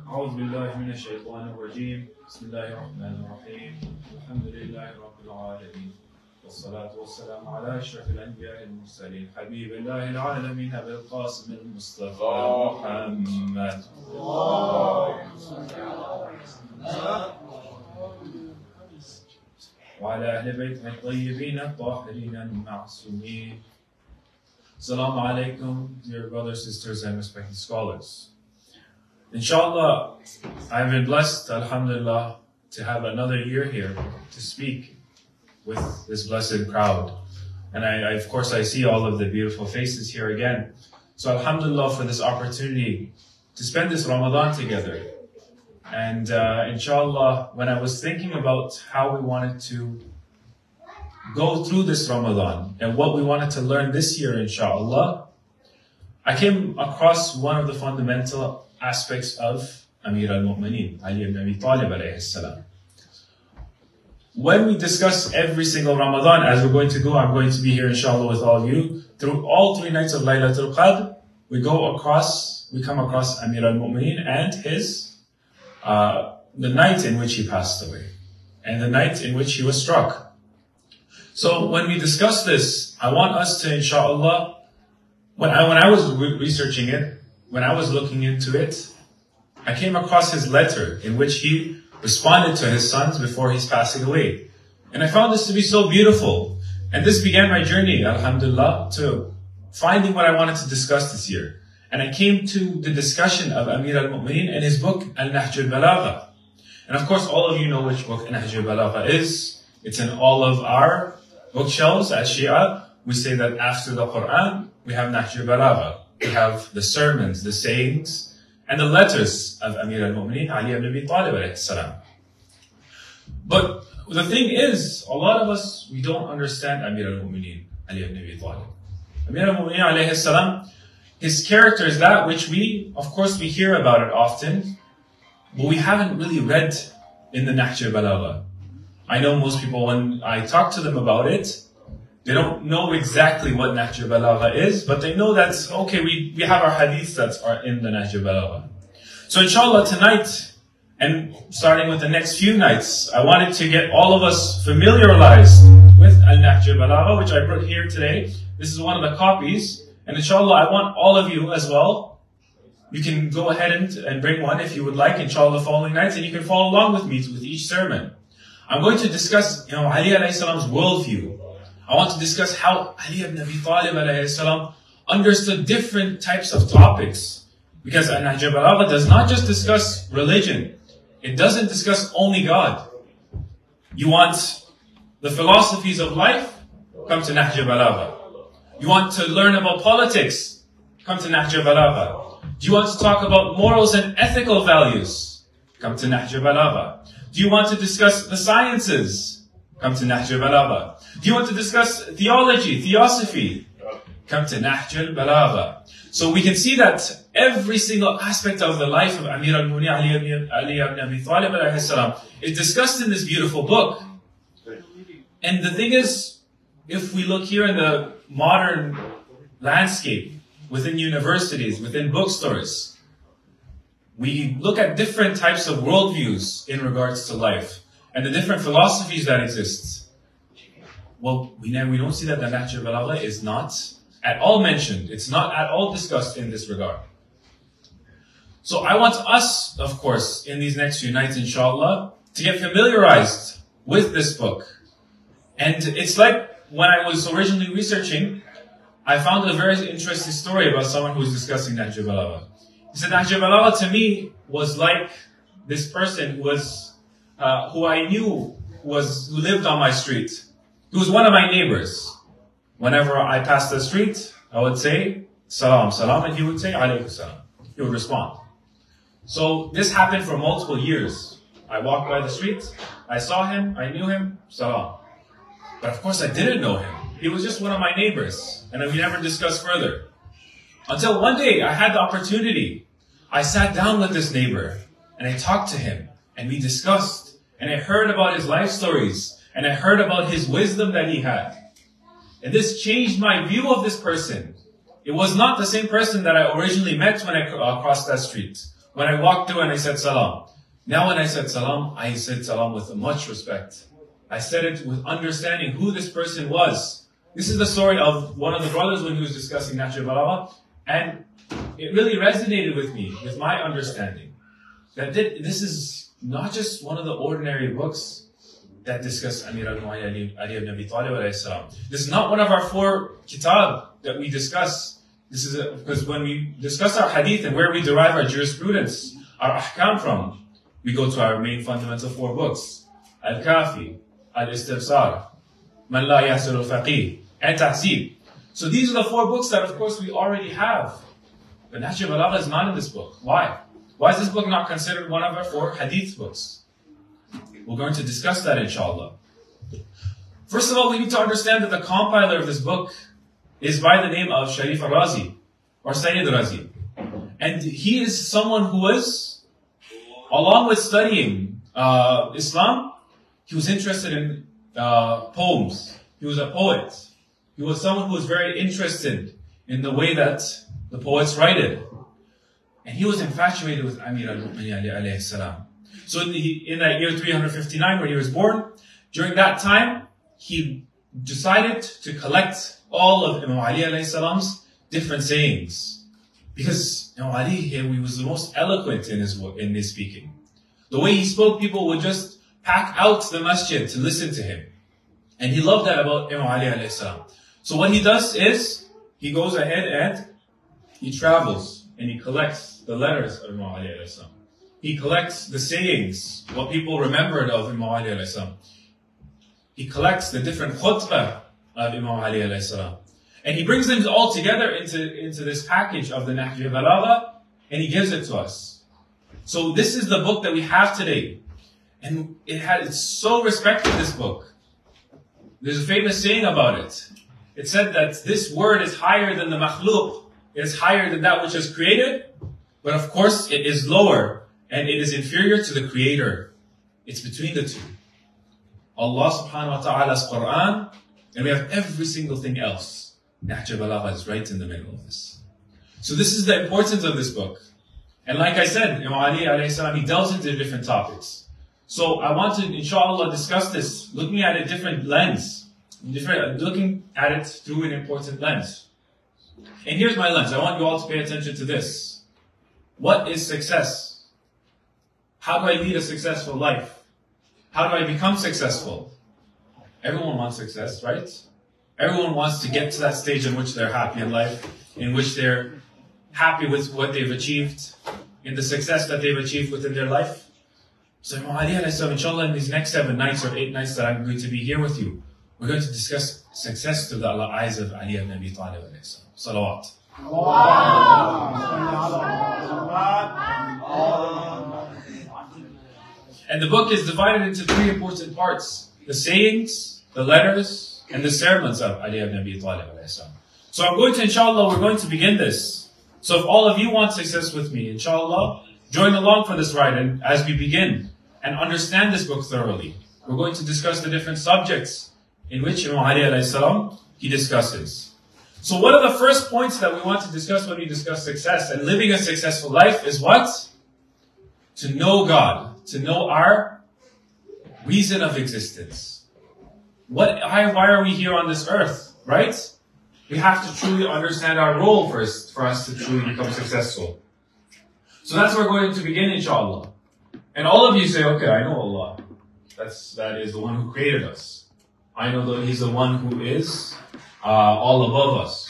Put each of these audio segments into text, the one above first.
أعوذ بالله من الشيطان الرجيم بسم الله الرحمن الرحيم الحمد لله رب العالمين والصلاة والسلام على أشرف الأنبياء المرسلين حبيب الله العالمين أبي القاسم المصطفى محمد وعلى أهل بيته الطيبين الطاهرين المعصومين. Assalamu alaikum, dear brothers, sisters, and respected scholars. Inshallah, I've been blessed, alhamdulillah, to have another year here to speak with this blessed crowd. And of course, I see all of the beautiful faces here again. So alhamdulillah for this opportunity to spend this Ramadan together. And inshallah, when I was thinking about how we wanted to go through this Ramadan and what we wanted to learn this year, inshallah, I came across one of the fundamental aspects of Amir al-Mu'mineen, Ali ibn Abi Talib alayhi salam. When we discuss every single Ramadan, as we're going to go, I'm going to be here inshallah with all of you, through all 3 nights of Laylatul Qadr, we come across Amir al-Mu'mineen and the night in which he passed away, and the night in which he was struck. So when we discuss this, I want us to, inshallah, when I was researching it, when I was looking into it, I came across his letter in which he responded to his sons before he's passing away. And I found this to be so beautiful. And this began my journey, alhamdulillah, to finding what I wanted to discuss this year. And I came to the discussion of Amir al-Mu'mineen and his book, Al-Nahj al-Balagha. And of course, all of you know which book Nahj al-Balagha is. It's in all of our bookshelves at Shia. We say that after the Quran, we have Nahj al-Balagha. We have the sermons, the sayings, and the letters of Amir al-Mu'mineen, Ali ibn Abi Talib alayhi salam. But the thing is, a lot of us, we don't understand Amir al-Mu'mineen, Ali ibn Abi Talib. Amir al-Mu'mineen alayhi salam, his character is that which we hear about it often, but we haven't really read in the Nahj al-Balagha. I know most people, when I talk to them about it, they don't know exactly what Nahj al-Balagha is, but they know that, okay, we have our hadiths that are in the Nahj al-Balagha. So inshallah tonight, and starting with the next few nights, I wanted to get all of us familiarized with Al-Nahj al-Balagha, which I brought here today. This is one of the copies, and inshallah I want all of you as well. You can go ahead and bring one if you would like, inshallah, the following nights, and you can follow along with me with each sermon. I'm going to discuss, Ali alayhi salam's worldview. I want to discuss how Ali ibn Abi Talib alayhi salam understood different types of topics. Because Nahj al-Balagha does not just discuss religion. It doesn't discuss only God. You want the philosophies of life? Come to Nahj al-Balagha. You want to learn about politics? Come to Nahj al-Balagha. Do you want to talk about morals and ethical values? Come to Nahj al-Balagha. Do you want to discuss the sciences? Come to Nahj al-Balagha. Do you want to discuss theology, theosophy? Come to Nahj al-Balagha. So we can see that every single aspect of the life of Amir al-Mu'mineen, Ali ibn Abi Talib alayhi salam, is discussed in this beautiful book. And the thing is, if we look here in the modern landscape, within universities, within bookstores, we look at different types of worldviews in regards to life and the different philosophies that exist. Well, we don't see that the Nahj al-Balagha is not at all mentioned. It's not at all discussed in this regard. So I want us, of course, in these next few nights, inshallah, to get familiarized with this book. And it's like when I was originally researching, I found a very interesting story about someone who was discussing Nahj al-Balagha. He said, Nahj al-Balagha to me was like this person who I knew who lived on my street. He was one of my neighbors. Whenever I passed the street, I would say, Salam, Salam, and he would say, Alaykum Salam. He would respond. So this happened for multiple years. I walked by the street, I saw him, I knew him, Salam. But of course I didn't know him. He was just one of my neighbors, and we never discussed further. Until one day I had the opportunity. I sat down with this neighbor, and I talked to him, and we discussed, and I heard about his life stories, and I heard about his wisdom that he had. And this changed my view of this person. It was not the same person that I originally met when I crossed that street. When I walked through and I said salam. Now when I said salam with much respect. I said it with understanding who this person was. This is the story of one of the brothers when he was discussing Nahj al-Balagha, and it really resonated with me, with my understanding, that this is not just one of the ordinary books that discuss Amir al-Mu'minin Ali ibn Abi Talib alayhi salam. This is not one of our 4 kitab that we discuss. This is because when we discuss our hadith and where we derive our jurisprudence, our ahkam from, we go to our main fundamental 4 books. Al-Kafi, Al-Istibsar, Man La Yahsir al-Faqih, and Tahzib. So these are the 4 books that of course we already have. But Nahj al-Balagha is not in this book. Why? Why is this book not considered one of our 4 hadith books? We're going to discuss that inshallah. First of all, we need to understand that the compiler of this book is by the name of Sharif al-Razi, or Sayyid Razi. And he is someone who was, along with studying Islam, he was interested in poems. He was a poet. He was someone who was very interested in the way that the poets write it. And he was infatuated with Amir al-Mu'minin alayhi salam. So in that year 359 when he was born, during that time, he decided to collect all of Imam Ali alayhi salam's different sayings. Because Imam Ali, he was the most eloquent in his speaking. The way he spoke, people would just pack out the masjid to listen to him. And he loved that about Imam Ali alayhi salam. So what he does is, he goes ahead and he travels and he collects the letters of Imam Ali alayhi salam. He collects the sayings, what people remembered of Imam Ali alayhi salam. He collects the different khutbah of Imam Ali alayhi salam. And he brings them all together into this package of the Nahj al-Balagha, and he gives it to us. So this is the book that we have today. And it's so respected, this book. There's a famous saying about it. It said that this word is higher than the makhluq. It is higher than that which is created. But of course, it is lower. And it is inferior to the Creator. It's between the two. Allah subhanahu wa ta'ala's Quran, and we have every single thing else. Nahj al-Balagha is right in the middle of this. So this is the importance of this book. And like I said, Imam Ali alayhi salam, he delves into different topics. So I want to, inshallah, discuss this, looking at a different lens. Looking at it through an important lens. And here's my lens. I want you all to pay attention to this. What is success? How do I lead a successful life? How do I become successful? Everyone wants success, right? Everyone wants to get to that stage in which they're happy in life, in which they're happy with what they've achieved, in the success that they've achieved within their life. So Imam Ali alayhi salam, inshallah, in these next 7 nights or 8 nights that I'm going to be here with you, we're going to discuss success through the eyes of Ali ibn Abi Talib alayhi salam. Salawat. And the book is divided into 3 important parts. The sayings, the letters, and the sermons of Ali ibn Abi Talib alayhi salam. So I'm going to, inshallah, we're going to begin this. So if all of you want success with me, inshallah, join along for this ride and as we begin and understand this book thoroughly. We're going to discuss the different subjects in which Imam Ali alayhi salam, he discusses. So one of the first points that we want to discuss when we discuss success and living a successful life is what? To know God, to know our reason of existence. Why are we here on this earth, right? We have to truly understand our role first for us to truly become successful. So that's where we're going to begin, inshallah. And all of you say, okay, I know Allah. That is the one who created us. I know that He's the one who is all above us.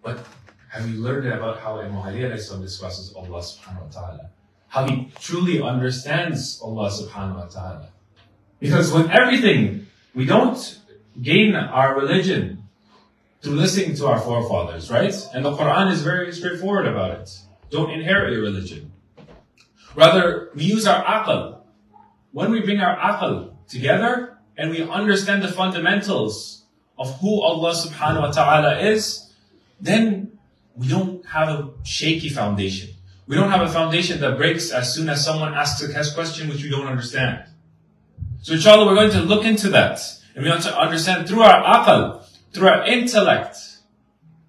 But have you learned about how Imam Ali discusses Allah subhanahu wa ta'ala? How he truly understands Allah subhanahu wa ta'ala. Because with everything, we don't gain our religion through listening to our forefathers, right? And the Quran is very straightforward about it. Don't inherit your religion. Rather, we use our aql. When we bring our aql together and we understand the fundamentals of who Allah subhanahu wa ta'ala is, then we don't have a shaky foundation. We don't have a foundation that breaks as soon as someone asks a question which we don't understand. So inshallah, we're going to look into that. And we want to understand through our aql, through our intellect,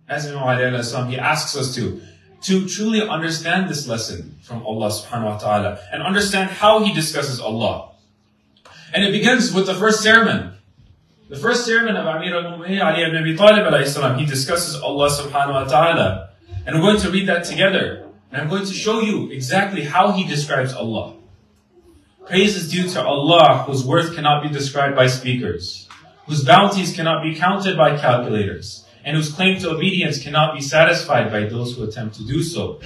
as Imam Ali alayhi salam, he asks us to. to truly understand this lesson from Allah subhanahu wa ta'ala and understand how He discusses Allah. And it begins with the first sermon. The first sermon of Amir al-Mu'mineen Ali ibn Abi Talib alayhi salam, he discusses Allah subhanahu wa ta'ala. And we're going to read that together. And I'm going to show you exactly how he describes Allah. Praise is due to Allah, whose worth cannot be described by speakers, whose bounties cannot be counted by calculators, and whose claim to obedience cannot be satisfied by those who attempt to do so,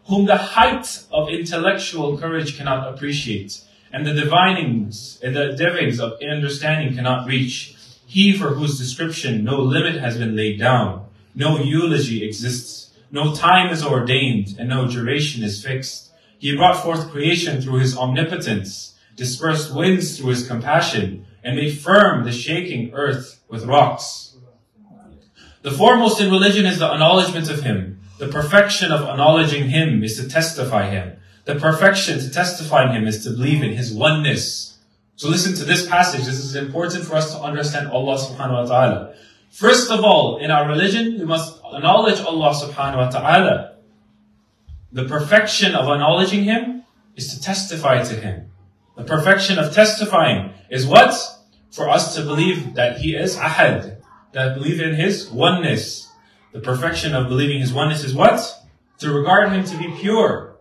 whom the height of intellectual courage cannot appreciate, and the divinings and the depths of understanding cannot reach. He for whose description no limit has been laid down, no eulogy exists, no time is ordained, and no duration is fixed. He brought forth creation through His omnipotence, dispersed winds through His compassion, and made firm the shaking earth with rocks. The foremost in religion is the acknowledgement of Him. The perfection of acknowledging Him is to testify Him. The perfection to testifying Him is to believe in His oneness. So listen to this passage. This is important for us to understand Allah subhanahu wa ta'ala. First of all, in our religion, we must acknowledge Allah subhanahu wa ta'ala. The perfection of acknowledging Him is to testify to Him. The perfection of testifying is what? For us to believe that He is ahad, that believe in His oneness. The perfection of believing His oneness is what? To regard Him to be pure.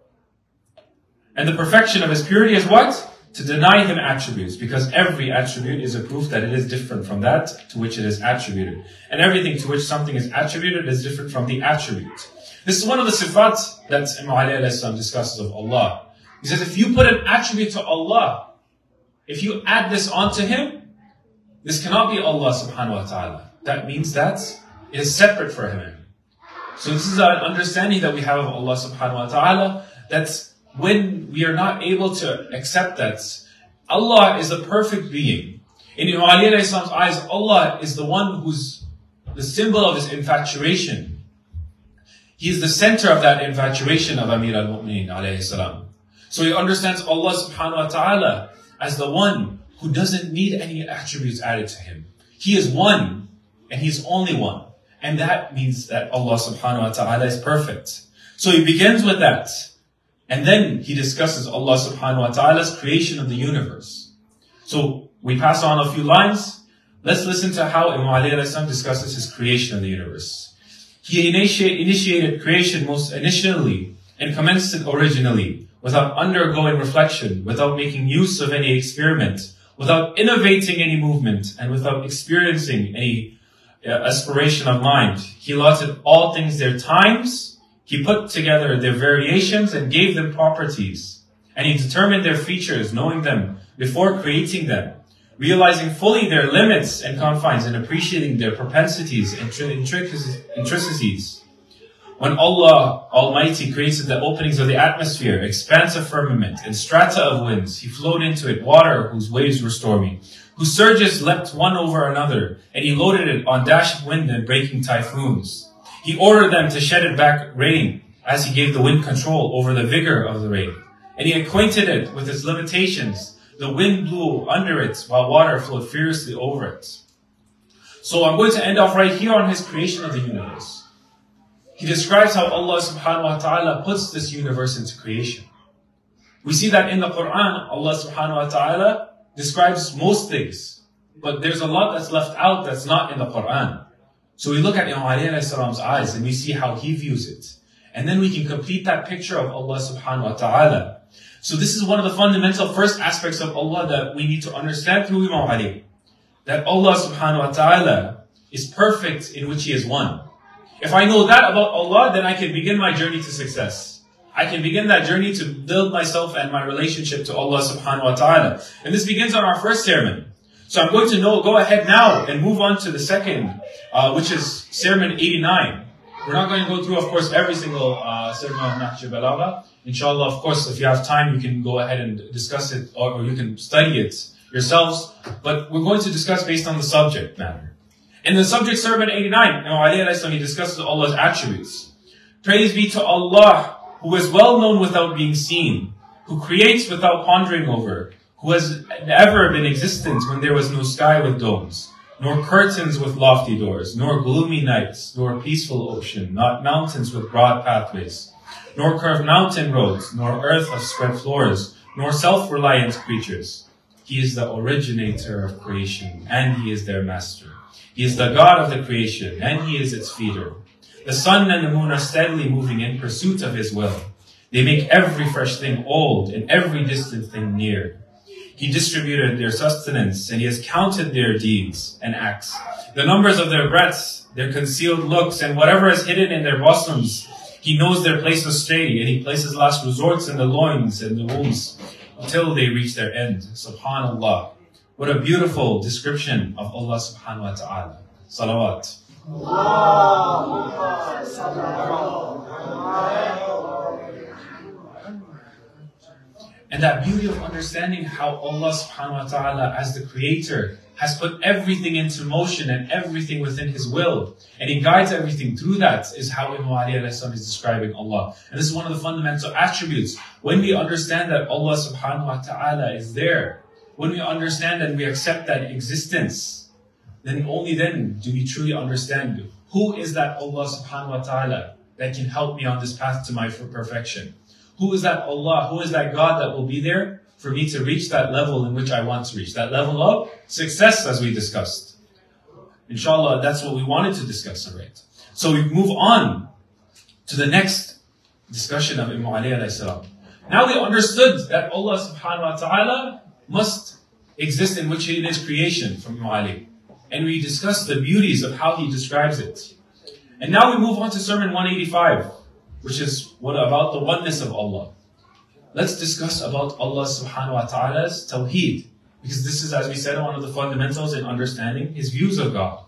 And the perfection of His purity is what? To deny Him attributes, because every attribute is a proof that it is different from that to which it is attributed. And everything to which something is attributed is different from the attribute. This is one of the sifat that Imam Ali alayhi salam discusses of Allah. He says, if you put an attribute to Allah, if you add this onto Him, this cannot be Allah subhanahu wa ta'ala. That means that it is separate for Him. So this is an understanding that we have of Allah subhanahu wa ta'ala, that when we are not able to accept that Allah is a perfect being. In Imam Ali alayhi salam's eyes, Allah is the one who's the symbol of His infatuation. He is the center of that infatuation of Amir al-Mu'mineen alayhi salam. So he understands Allah subhanahu wa ta'ala as the one who doesn't need any attributes added to Him. He is one, and He's only one. And that means that Allah subhanahu wa ta'ala is perfect. So he begins with that. And then he discusses Allah subhanahu wa ta'ala's creation of the universe. So we pass on a few lines. Let's listen to how Imam Ali alayhi salam discusses His creation of the universe. He initiated creation most initially and commenced it originally, without undergoing reflection, without making use of any experiment, without innovating any movement, and without experiencing any aspiration of mind. He allotted all things their times. He put together their variations and gave them properties. And He determined their features, knowing them before creating them, realizing fully their limits and confines, and appreciating their propensities and intricacies. When Allah Almighty created the openings of the atmosphere, expanse of firmament, and strata of winds, He flowed into it water whose waves were stormy, whose surges leapt one over another, and He loaded it on dashing wind and breaking typhoons. He ordered them to shed it back rain, as He gave the wind control over the vigor of the rain. And He acquainted it with its limitations. The wind blew under it, while water flowed fiercely over it. So I'm going to end off right here on His creation of the universe. He describes how Allah subhanahu wa ta'ala puts this universe into creation. We see that in the Quran, Allah subhanahu wa ta'ala describes most things. But there's a lot that's left out that's not in the Quran. So we look at Imam Ali alayhi salam's eyes and we see how he views it. And then we can complete that picture of Allah subhanahu wa ta'ala. So this is one of the fundamental first aspects of Allah that we need to understand through Imam Ali. That Allah subhanahu wa ta'ala is perfect in which He is one. If I know that about Allah, then I can begin my journey to success. I can begin that journey to build myself and my relationship to Allah subhanahu wa ta'ala. And this begins on our first sermon. So I'm going to go ahead now and move on to the second, which is sermon 89. We're not going to go through, of course, every single sermon of Nahj Balagha. Inshallah, of course, if you have time, you can go ahead and discuss it, or you can study it yourselves. But we're going to discuss based on the subject matter. In the subject sermon 89, Imam Ali alayhi salam, he discusses Allah's attributes. Praise be to Allah, who is well known without being seen, who creates without pondering over, who has never been existent when there was no sky with domes, nor curtains with lofty doors, nor gloomy nights, nor peaceful ocean, not mountains with broad pathways, nor curved mountain roads, nor earth of spread floors, nor self-reliant creatures. He is the originator of creation, and He is their master. He is the God of the creation, and He is its feeder. The sun and the moon are steadily moving in pursuit of His will. They make every fresh thing old and every distant thing near. He distributed their sustenance, and He has counted their deeds and acts, the numbers of their breaths, their concealed looks, and whatever is hidden in their bosoms. He knows their place of stay, and He places last resorts in the loins and the wombs until they reach their end. Subhanallah. What a beautiful description of Allah subhanahu wa ta'ala. Salawat. And that beauty of understanding how Allah subhanahu wa ta'ala as the creator has put everything into motion and everything within His will. And He guides everything through that is how Imam Ali alayhi salam is describing Allah. And this is one of the fundamental attributes. When we understand that Allah subhanahu wa ta'ala is there, when we understand and we accept that existence, then only then do we truly understand who is that Allah subhanahu wa ta'ala that can help me on this path to my perfection. Who is that Allah? Who is that God that will be there for me to reach that level in which I want to reach? That level of success, as we discussed. Inshallah, that's what we wanted to discuss, alright? So we move on to the next discussion of Imam Ali alayhi salam. Now we understood that Allah subhanahu wa ta'ala must exist in which it is creation from Imam Ali. And we discussed the beauties of how he describes it. And now we move on to Sermon 185. Which is what about the oneness of Allah. Let's discuss about Allah subhanahu wa ta'ala's tawheed. Because this is, as we said, one of the fundamentals in understanding His views of God.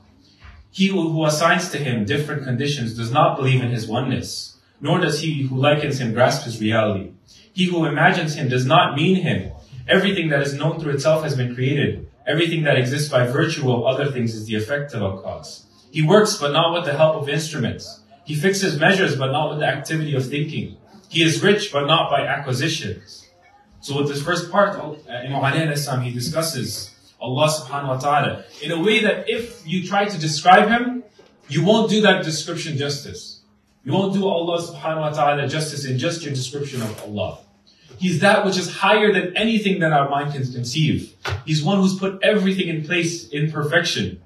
He who assigns to Him different conditions does not believe in His oneness, nor does he who likens Him grasp His reality. He who imagines Him does not mean Him. Everything that is known through itself has been created. Everything that exists by virtue of other things is the effect of a cause. He works, but not with the help of instruments. He fixes measures, but not with the activity of thinking. He is rich, but not by acquisitions. So with this first part, Imam Ali alayhi salam, he discusses Allah subhanahu wa ta'ala in a way that if you try to describe Him, you won't do that description justice. You won't do Allah subhanahu wa ta'ala justice in just your description of Allah. He's that which is higher than anything that our mind can conceive. He's one who's put everything in place in perfection.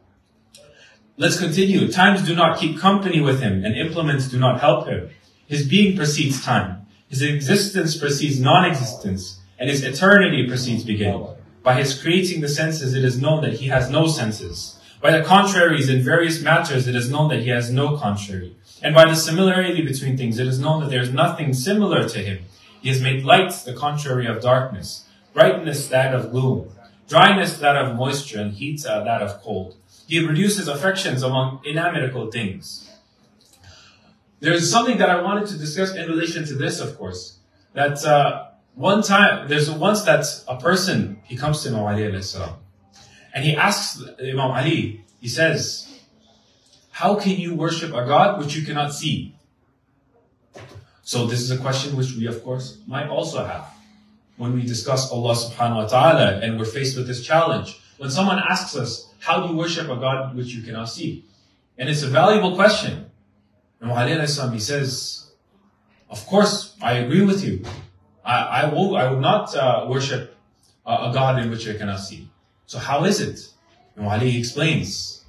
Let's continue. Times do not keep company with Him, and implements do not help Him. His being precedes time. His existence precedes non-existence, and His eternity precedes beginning. By His creating the senses, it is known that He has no senses. By the contraries in various matters, it is known that He has no contrary. And by the similarity between things, it is known that there is nothing similar to Him. He has made light the contrary of darkness, brightness that of gloom, dryness that of moisture, and heat that of cold. He produces affections among inanimate things. There's something that I wanted to discuss in relation to this, of course. That once that a person, he comes to Imam Ali alayhi salam, and he asks Imam Ali, he says, how can you worship a God which you cannot see? So this is a question which we, of course, might also have when we discuss Allah subhanahu wa ta'ala and we're faced with this challenge. When someone asks us, how do you worship a God which you cannot see? And it's a valuable question. Imam Ali alayhi salam, he says, of course, I agree with you. I will not worship a God in which I cannot see. So how is it? Imam Ali explains,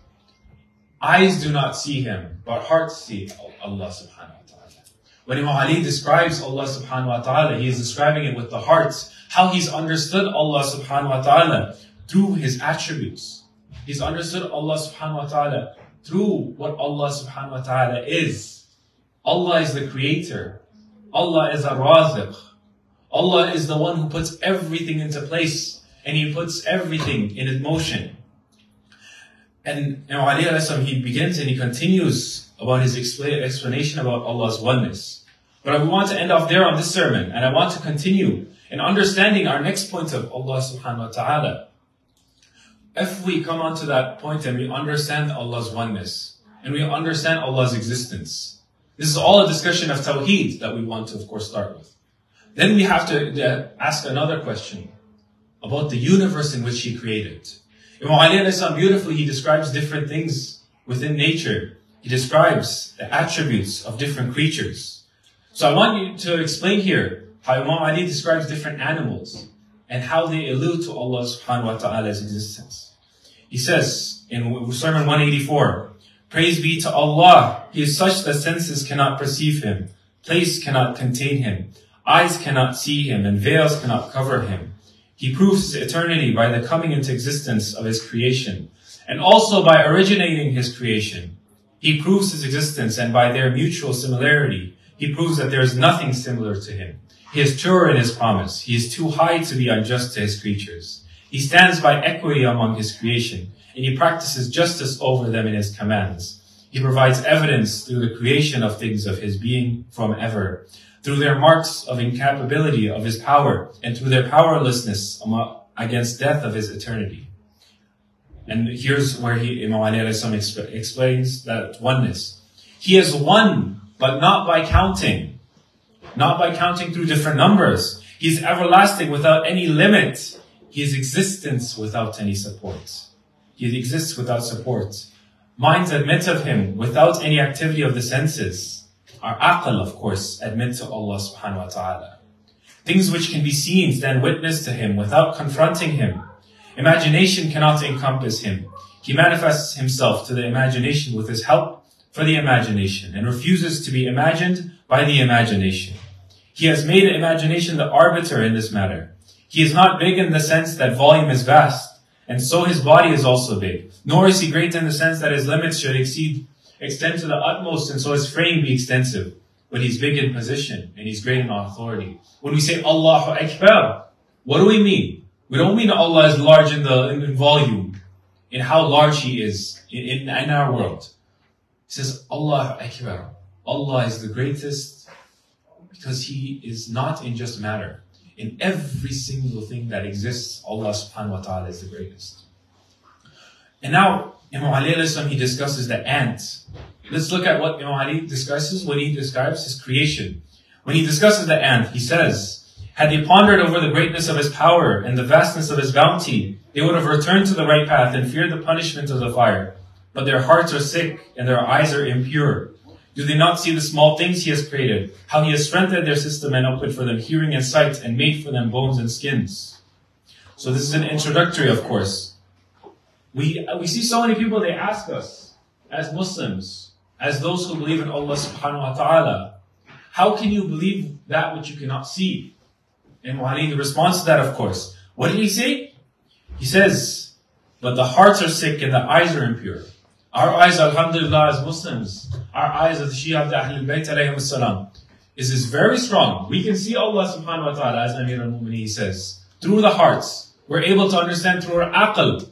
eyes do not see Him, but hearts see Allah subhanahu wa ta'ala. When Imam Ali describes Allah subhanahu wa ta'ala, he is describing it with the hearts, how he's understood Allah subhanahu wa ta'ala through His attributes. He's understood Allah subhanahu wa ta'ala through what Allah subhanahu wa ta'ala is. Allah is the creator. Allah is a raziq. Allah is the one who puts everything into place, and He puts everything in motion. And Imam Ali alayhi salam, he begins and he continues about his explanation about Allah's oneness. But I want to end off there on this sermon, and I want to continue in understanding our next point of Allah subhanahu wa ta'ala. If we come onto that point and we understand Allah's oneness, and we understand Allah's existence, this is all a discussion of Tawheed that we want to, of course, start with. Then we have to ask another question about the universe in which He created. Imam Ali alayhi salam, beautifully, he describes different things within nature. He describes the attributes of different creatures. So I want you to explain here how Imam Ali describes different animals and how they allude to Allah subhanahu wa ta'ala's existence. He says in Sermon 184, "Praise be to Allah, He is such that senses cannot perceive Him, place cannot contain Him, eyes cannot see Him, and veils cannot cover Him. He proves His eternity by the coming into existence of His creation, and also by originating His creation. He proves His existence, and by their mutual similarity, He proves that there is nothing similar to Him. He is pure in His promise. He is too high to be unjust to His creatures. He stands by equity among His creation, and He practices justice over them in His commands. He provides evidence through the creation of things of His being from ever, through their marks of incapability of His power, and through their powerlessness against death of His eternity." And here's where Imam Ali explains that oneness. He is one, but not by counting. Not by counting through different numbers. He is everlasting without any limit. He is existence without any support. He exists without support. Minds admit of Him without any activity of the senses. Our aql, of course, admit to Allah subhanahu wa ta'ala. Things which can be seen stand witness to Him without confronting Him. Imagination cannot encompass Him. He manifests Himself to the imagination with His help for the imagination and refuses to be imagined by the imagination. He has made imagination the arbiter in this matter. He is not big in the sense that volume is vast, and so His body is also big. Nor is He great in the sense that His limits should extend to the utmost, and so His frame be extensive. But He's big in position, and He's great in authority. When we say Allahu Akbar, what do we mean? We don't mean Allah is large in volume, in how large He is in our world. He says Allahu Akbar. Allah is the greatest because He is not in just matter. In every single thing that exists, Allah subhanahu wa ta'ala is the greatest. And now, Imam Ali he discusses the ant. Let's look at what Imam Ali discusses when he describes his creation. When he discusses the ant, he says, "Had they pondered over the greatness of His power and the vastness of His bounty, they would have returned to the right path and feared the punishment of the fire. But their hearts are sick and their eyes are impure. Do they not see the small things He has created, how He has strengthened their system and opened for them hearing and sight and made for them bones and skins?" So this is an introductory, of course. We see so many people, they ask us, as Muslims, as those who believe in Allah subhanahu wa ta'ala, how can you believe that which you cannot see? And Ali, the response to that, of course, what did he say? He says, but the hearts are sick and the eyes are impure. Our eyes, alhamdulillah, as Muslims, our eyes of the Shia of the Ahlul Bayt alayhim as-salam, is very strong. We can see Allah subhanahu wa ta'ala, as Amir al-Mu'mineen says, through the hearts. We're able to understand through our aql.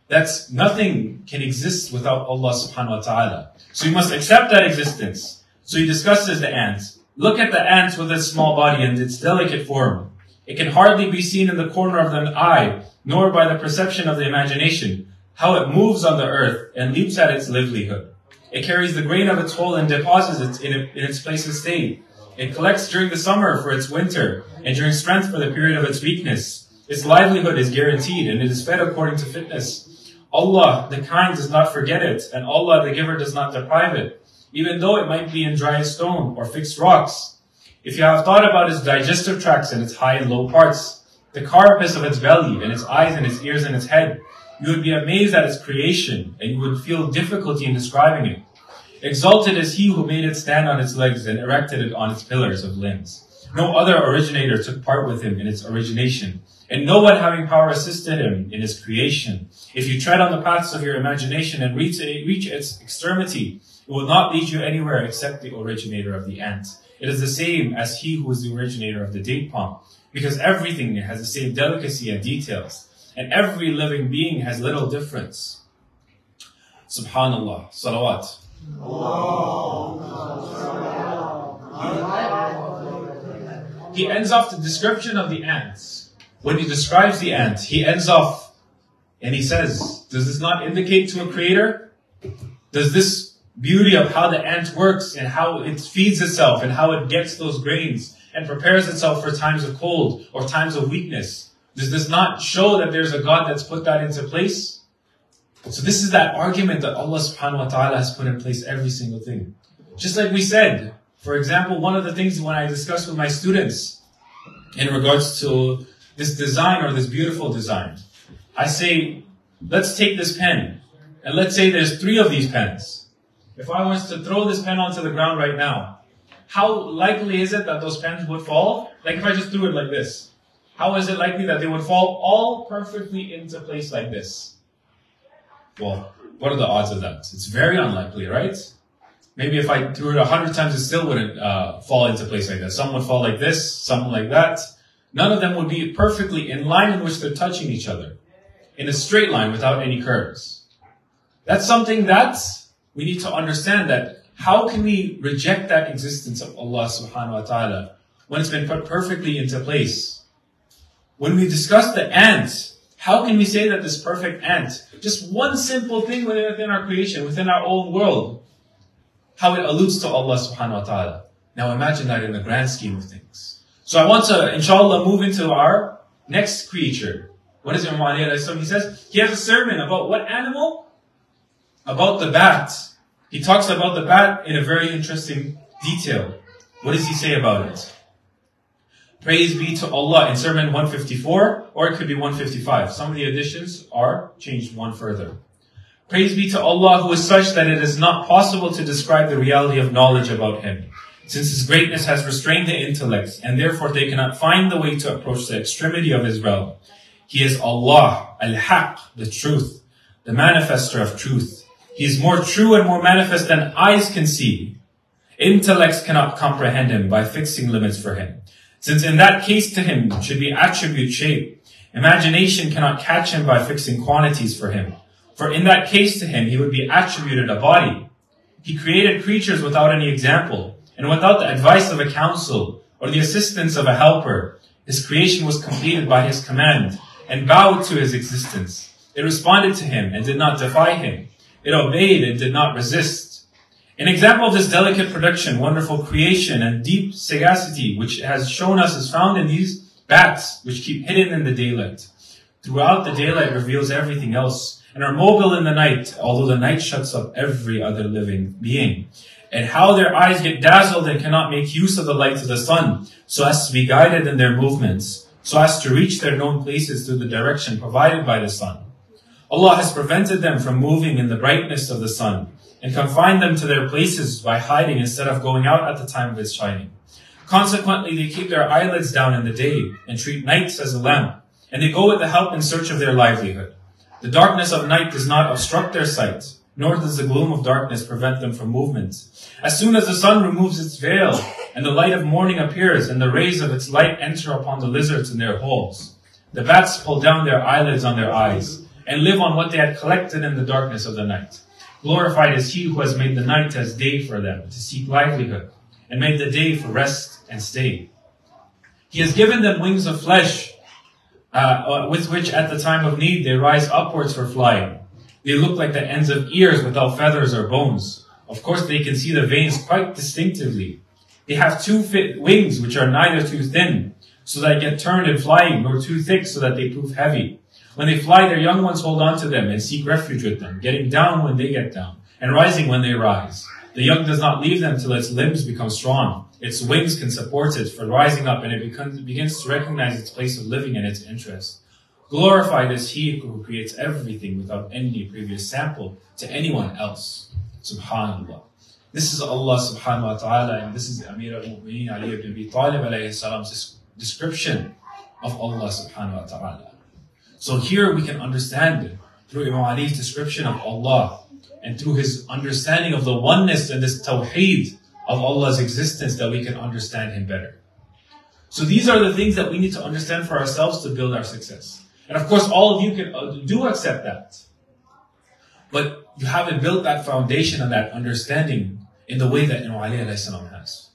That's nothing can exist without Allah subhanahu wa ta'ala. So you must accept that existence. So he discusses the ant. Look at the ant with its small body and its delicate form. It can hardly be seen in the corner of the eye, nor by the perception of the imagination, how it moves on the earth and leaps at its livelihood. It carries the grain of its whole and deposits it in its place of stay. It collects during the summer for its winter, and during strength for the period of its weakness. Its livelihood is guaranteed, and it is fed according to fitness. Allah, the kind, does not forget it, and Allah, the giver, does not deprive it, even though it might be in dry stone or fixed rocks. If you have thought about its digestive tracts and its high and low parts, the carapace of its belly, and its eyes and its ears and its head, you would be amazed at its creation, and you would feel difficulty in describing it. Exalted is He who made it stand on its legs and erected it on its pillars of limbs. No other originator took part with Him in its origination, and no one having power assisted Him in His creation. If you tread on the paths of your imagination and reach its extremity, it will not lead you anywhere except the originator of the ant. It is the same as He who is the originator of the date palm, because everything has the same delicacy and details, and every living being has little difference. Subhanallah. Salawat. He ends off the description of the ants. When he describes the ant, he ends off and he says, does this not indicate to a creator? Does this beauty of how the ant works and how it feeds itself and how it gets those grains and prepares itself for times of cold or times of weakness, does this not show that there's a God that's put that into place? So this is that argument that Allah subhanahu wa ta'ala has put in place every single thing. Just like we said, For example, one of the things when I discuss with my students in regards to this design or this beautiful design, I say, let's take this pen and let's say there's 3 of these pens. If I was to throw this pen onto the ground right now, how likely is it that those pens would fall? Like if I just threw it like this, how is it likely that they would fall all perfectly into place like this? Well, what are the odds of that? It's very unlikely, right? Maybe if I threw it 100 times, it still wouldn't fall into place like that. Some would fall like this, some like that. None of them would be perfectly in line in which they're touching each other, in a straight line without any curves. That's something that we need to understand, that how can we reject that existence of Allah subhanahu wa ta'ala when it's been put perfectly into place? When we discuss the ant, how can we say that this perfect ant, just one simple thing within our creation, within our own world, how it alludes to Allah subhanahu wa ta'ala? Now imagine that in the grand scheme of things. So I want to, inshallah, move into our next creature. What is Imam Ali alayhi salam? He says, he has a sermon about what animal? About the bat. He talks about the bat in a very interesting detail. What does he say about it? Praise be to Allah in Sermon 154, or it could be 155. Some of the additions are changed one further. Praise be to Allah who is such that it is not possible to describe the reality of knowledge about Him, since His greatness has restrained the intellects, and therefore they cannot find the way to approach the extremity of His realm. He is Allah, Al-Haq, the truth, the manifester of truth. He is more true and more manifest than eyes can see. Intellects cannot comprehend Him by fixing limits for Him, since in that case to Him should be attribute shape. Imagination cannot catch Him by fixing quantities for Him, for in that case to Him He would be attributed a body. He created creatures without any example, and without the advice of a counsel or the assistance of a helper. His creation was completed by His command and bowed to His existence. It responded to Him and did not defy Him. It obeyed and did not resist. An example of this delicate production, wonderful creation, and deep sagacity which it has shown us is found in these bats which keep hidden in the daylight. Throughout the daylight reveals everything else, and are mobile in the night, although the night shuts up every other living being. And how their eyes get dazzled and cannot make use of the light of the sun, so as to be guided in their movements, so as to reach their known places through the direction provided by the sun. Allah has prevented them from moving in the brightness of the sun, and confined them to their places by hiding instead of going out at the time of its shining. Consequently, they keep their eyelids down in the day, and treat nights as a lamp, and they go with the help in search of their livelihood. The darkness of night does not obstruct their sight, nor does the gloom of darkness prevent them from movement. As soon as the sun removes its veil, and the light of morning appears, and the rays of its light enter upon the lizards in their holes, the bats pull down their eyelids on their eyes, and live on what they had collected in the darkness of the night. Glorified is He who has made the night as day for them, to seek livelihood, and made the day for rest and stay. He has given them wings of flesh, with which at the time of need they rise upwards for flying. They look like the ends of ears without feathers or bones. Of course, they can see the veins quite distinctively. They have 2 wings which are neither too thin, so that they get turned in flying, nor too thick, so that they prove heavy. When they fly, their young ones hold on to them and seek refuge with them, getting down when they get down, and rising when they rise. The young does not leave them till its limbs become strong. Its wings can support it for rising up, and it begins to recognize its place of living and its interest. Glorified is He who creates everything without any previous sample to anyone else. Subhanallah. This is Allah subhanahu wa ta'ala, and this is Amir al-Mu'mineen Ali ibn Abi Talib alayhi salam's description of Allah subhanahu wa ta'ala. So here we can understand through Imam Ali's description of Allah, and through his understanding of the oneness and this tawheed of Allah's existence, that we can understand Him better. So these are the things that we need to understand for ourselves to build our success. And of course, all of you can do accept that. But you haven't built that foundation and that understanding in the way that Imam Ali alayhi salam has.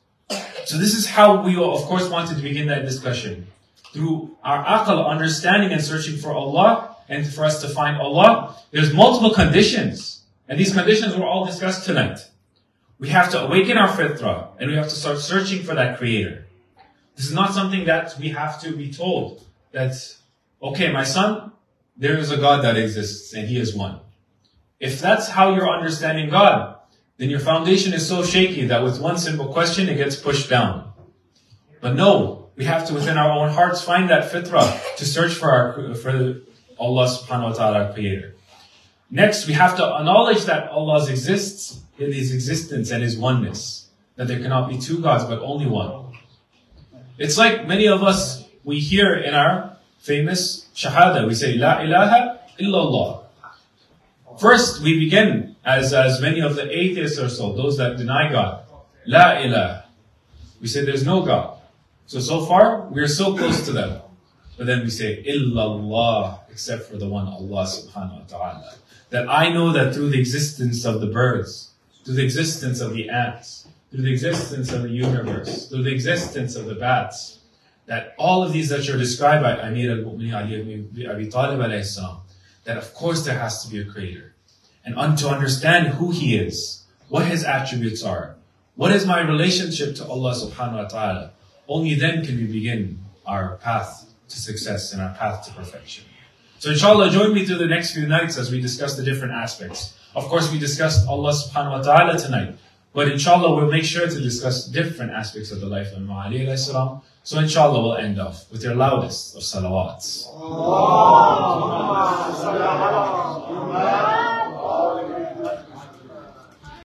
So this is how we, of course, wanted to begin that discussion. Through our aql, understanding and searching for Allah, and for us to find Allah, there's multiple conditions. And these conditions were all discussed tonight. We have to awaken our fitrah, and we have to start searching for that Creator. This is not something that we have to be told that, okay, my son, there is a God that exists, and He is one. If that's how you're understanding God, then your foundation is so shaky that with one simple question, it gets pushed down. But no, we have to, within our own hearts, find that fitrah to search for Allah subhanahu wa ta'ala, our creator. Next, we have to acknowledge that Allah exists in His existence and His oneness. That there cannot be two gods, but only one. It's like many of us, we hear in our famous shahada, we say, La ilaha illallah. First, we begin, as many of the atheists or so, those that deny God, La ilaha. We say there's no God. So far, we're so close to them. But then we say, illallah, except for the one Allah subhanahu wa ta'ala. That I know that through the existence of the birds, through the existence of the ants, through the existence of the universe, through the existence of the bats, that all of these that are described by Amir al-Mu'mineen Ali ibn Abi Talib alayhi salam, that of course there has to be a creator. And to understand who He is, what His attributes are, what is my relationship to Allah subhanahu wa ta'ala, only then can we begin our path to success and our path to perfection. So inshallah, join me through the next few nights as we discuss the different aspects. Of course, we discussed Allah subhanahu wa ta'ala tonight. But inshallah, we'll make sure to discuss different aspects of the life of Imam Ali alayhi salam. So inshallah, we'll end off with your loudest of salawats.